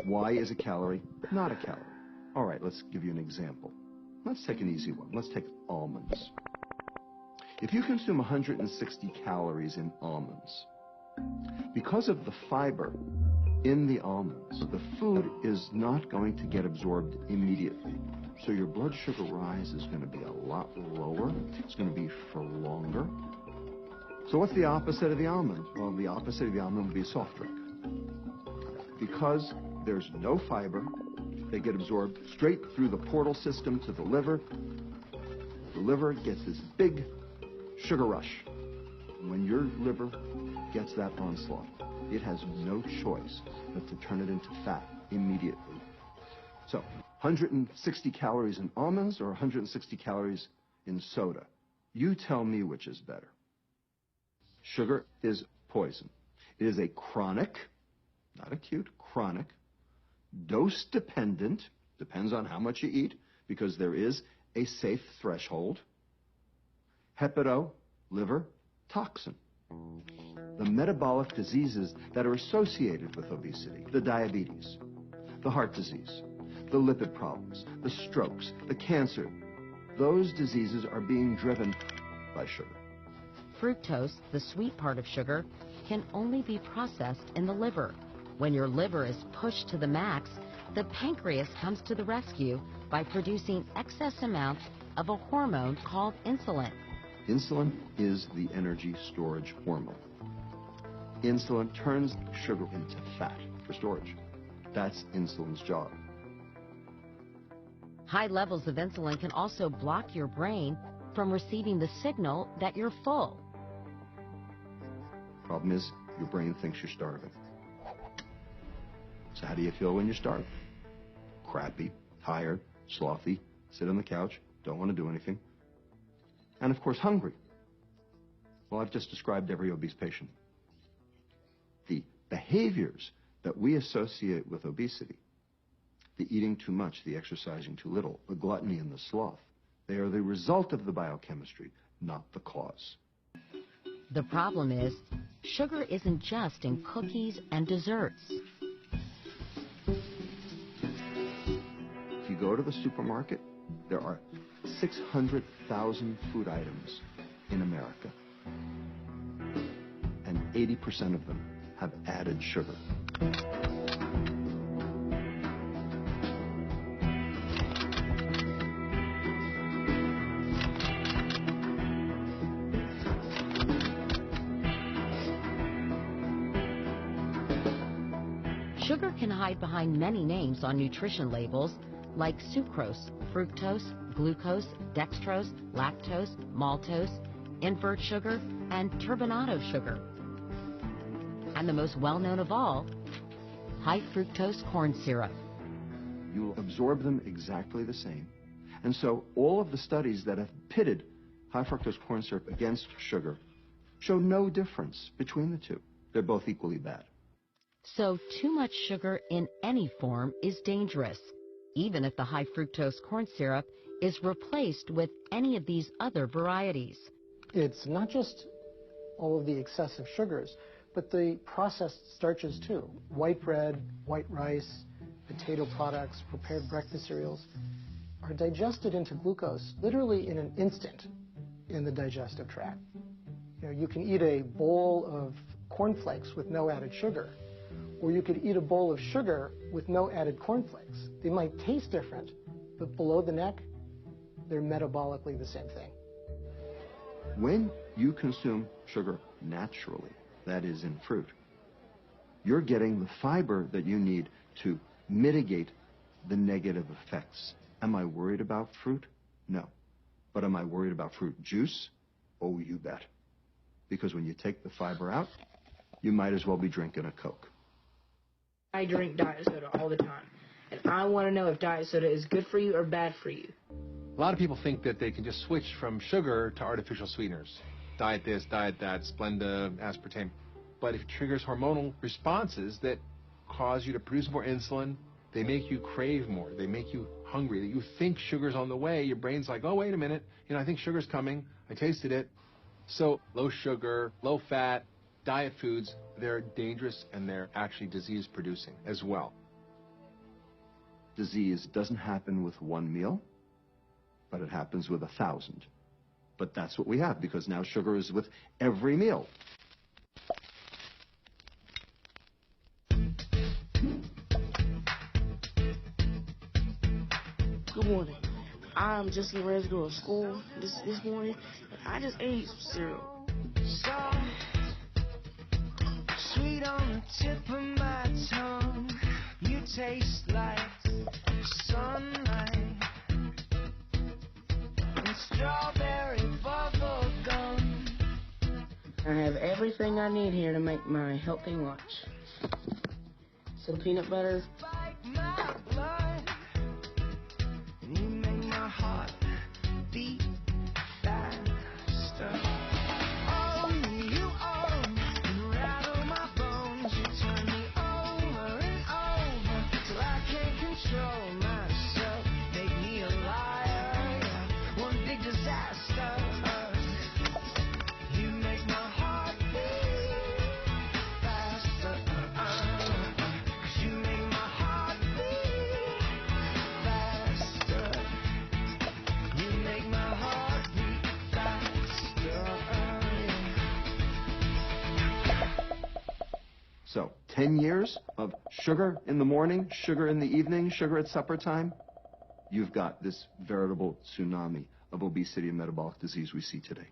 Why is a calorie not a calorie? All right, let's give you an example. Let's take an easy one. Let's take almonds. If you consume 160 calories in almonds, because of the fiber in the almonds, the food is not going to get absorbed immediately. So your blood sugar rise is going to be a lot lower. It's going to be for longer. So what's the opposite of the almond? Well, the opposite of the almond would be a soft drink. Because there's no fiber, they get absorbed straight through the portal system to the liver. The liver gets this big sugar rush. When your liver gets that onslaught, it has no choice but to turn it into fat immediately. So, 160 calories in almonds or 160 calories in soda? You tell me which is better. Sugar is poison. It is a chronic, not acute, chronic, dose-dependent, depends on how much you eat, because there is a safe threshold, hepatoliver toxin. The metabolic diseases that are associated with obesity, the diabetes, the heart disease, the lipid problems, the strokes, the cancer, those diseases are being driven by sugar. Fructose, the sweet part of sugar, can only be processed in the liver. When your liver is pushed to the max, the pancreas comes to the rescue by producing excess amounts of a hormone called insulin. Insulin is the energy storage hormone. Insulin turns sugar into fat for storage. That's insulin's job. High levels of insulin can also block your brain from receiving the signal that you're full. Problem is, your brain thinks you're starving. So how do you feel when you're starved? Crappy, tired, slothy, sit on the couch, don't want to do anything. And of course, hungry. Well, I've just described every obese patient. The behaviors that we associate with obesity, the eating too much, the exercising too little, the gluttony and the sloth, they are the result of the biochemistry, not the cause. The problem is, sugar isn't just in cookies and desserts. If you go to the supermarket, there are 600,000 food items in America, and 80% of them have added sugar. Sugar can hide behind many names on nutrition labels like sucrose, fructose, glucose, dextrose, lactose, maltose, invert sugar, and turbinado sugar. And the most well-known of all, high fructose corn syrup. You'll absorb them exactly the same. And so all of the studies that have pitted high fructose corn syrup against sugar show no difference between the two. They're both equally bad. So too much sugar in any form is dangerous, even if the high fructose corn syrup is replaced with any of these other varieties. It's not just all of the excessive sugars, but the processed starches too. White bread, white rice, potato products, prepared breakfast cereals are digested into glucose literally in an instant in the digestive tract. You know, you can eat a bowl of cornflakes with no added sugar, or you could eat a bowl of sugar with no added cornflakes. They might taste different, but below the neck, they're metabolically the same thing. When you consume sugar naturally, that is in fruit, you're getting the fiber that you need to mitigate the negative effects. Am I worried about fruit? No. But am I worried about fruit juice? Oh, you bet. Because when you take the fiber out, you might as well be drinking a Coke. I drink diet soda all the time, and I want to know if diet soda is good for you or bad for you. A lot of people think that they can just switch from sugar to artificial sweeteners. Diet this, diet that, Splenda, aspartame. But if it triggers hormonal responses that cause you to produce more insulin, they make you crave more, they make you hungry, that you think sugar's on the way, your brain's like, oh, wait a minute, I think sugar's coming, I tasted it. So low sugar, low fat, diet foods, they're dangerous and they're actually disease producing as well. disease doesn't happen with one meal, but it happens with 1,000. But that's what we have, because now sugar is with every meal. Good morning. I'm just getting ready to go to school this morning, and I just ate some cereal. Sweet on the tip of my tongue, you taste like sunlight and strawberry bubble gum. I have everything I need here to make my healthy lunch. Some peanut butter, Spike my blood, and you make my heart beat faster. Oh, you own and rattle my bones. You turn me over and over till I can't control myself. Make me a liar, yeah. One big disaster. You make my heart beat faster. 'Cause you make my heart beat faster. You make my heart beat faster. So, 10 years of sugar in the morning, sugar in the evening, sugar at supper time, you've got this veritable tsunami of obesity and metabolic disease we see today.